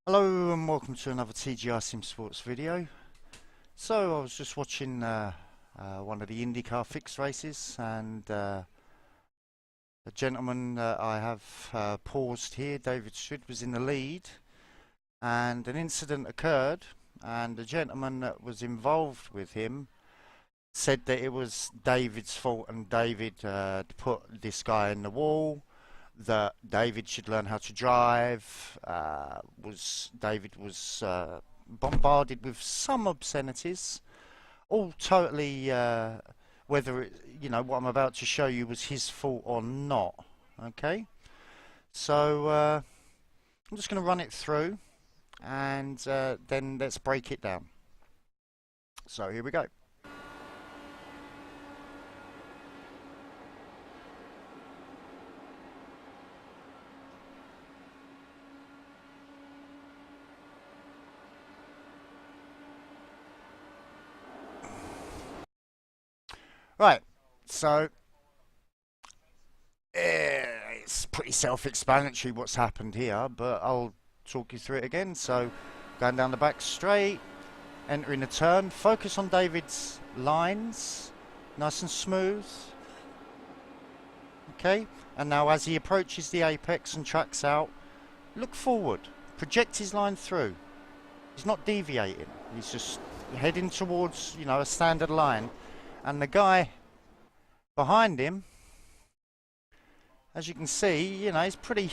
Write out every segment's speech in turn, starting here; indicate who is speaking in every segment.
Speaker 1: Hello and welcome to another TGI SimSports video. So I was just watching one of the IndyCar fixed races, and the gentleman that I have paused here, David Schwid, was in the lead, and an incident occurred, and the gentleman that was involved with him said that it was David's fault, and David put this guy in the wall, that David should learn how to drive. David was bombarded with some obscenities, all totally whether what I'm about to show you was his fault or not. Okay, so I'm just going to run it through, and then let's break it down. So here we go. Right, so it's pretty self-explanatory what's happened here, but I'll talk you through it again. So, going down the back straight, entering a turn, focus on David's lines, nice and smooth. Okay, and now as he approaches the apex and tracks out, look forward, project his line through. He's not deviating, he's just heading towards, a standard line. And the guy behind him, as you can see, he's pretty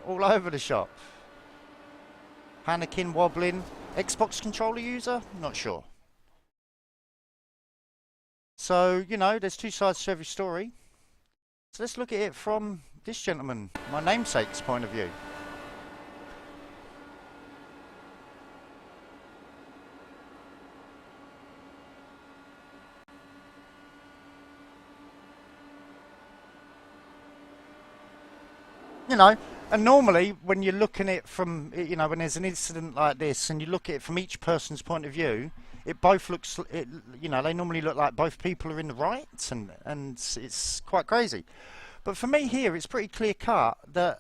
Speaker 1: all over the shop. Panicking, wobbling. Xbox controller user? Not sure. So, there's two sides to every story. So let's look at it from this gentleman, my namesake's point of view. And normally when you're looking at it from, when there's an incident like this and you look at it from each person's point of view, it both looks, they normally look like both people are in the right, and it's quite crazy. But for me here, it's pretty clear cut that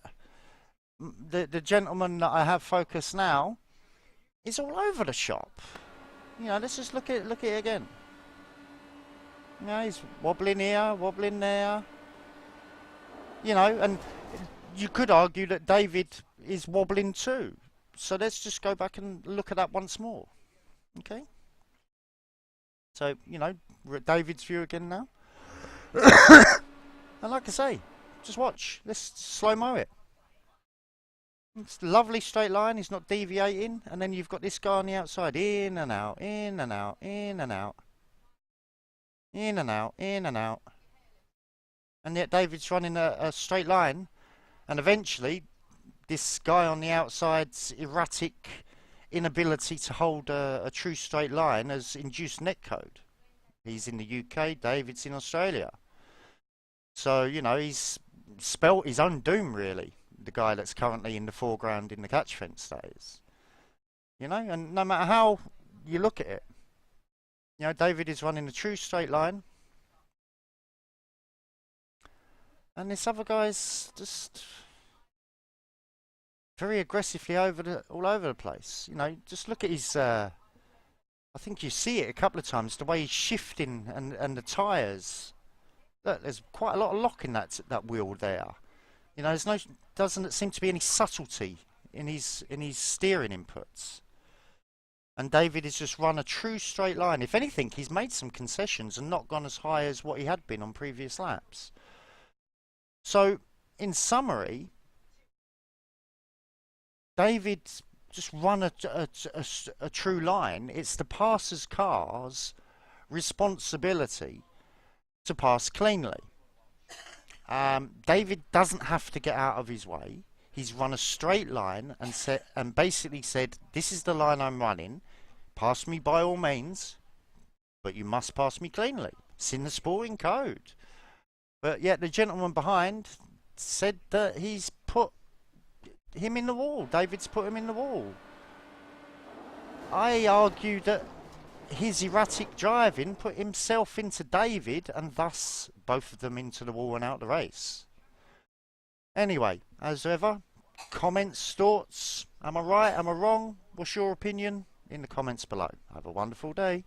Speaker 1: the gentleman that I have focused now is all over the shop. Let's just look at it again. He's wobbling here, wobbling there. And you could argue that David is wobbling too. So let's just go back and look at that once more. Okay? So, we're at David's view again now. And like I say, just watch. Let's slow-mo it. It's a lovely straight line. He's not deviating. And then you've got this guy on the outside. In and out, in and out, in and out. In and out, in and out. And yet David's running a straight line. And eventually, this guy on the outside's erratic inability to hold a true straight line has induced netcode. He's in the UK, David's in Australia. So, he's spelt his own doom, really, the guy that's currently in the foreground in the catch fence days. And no matter how you look at it, David is running a true straight line. And this other guy's just very aggressively all over the place. Just look at his. I think you see it a couple of times, the way he's shifting and the tyres. Look, there's quite a lot of lock in that wheel there. Doesn't seem to be any subtlety in his steering inputs. And David has just run a true straight line. If anything, he's made some concessions and not gone as high as what he had been on previous laps. So, in summary, David just run a true line. It's the passer's car's responsibility to pass cleanly. David doesn't have to get out of his way. He's run a straight line and basically said, "This is the line I'm running. Pass me by all means, but you must pass me cleanly. It's in the sporting code." But yet the gentleman behind said that he's put him in the wall. David's put him in the wall. I argue that his erratic driving put himself into David, and thus both of them into the wall and out the race. Anyway, as ever, comments, thoughts, Am I right? Am I wrong? What's your opinion? In the comments below. Have a wonderful day.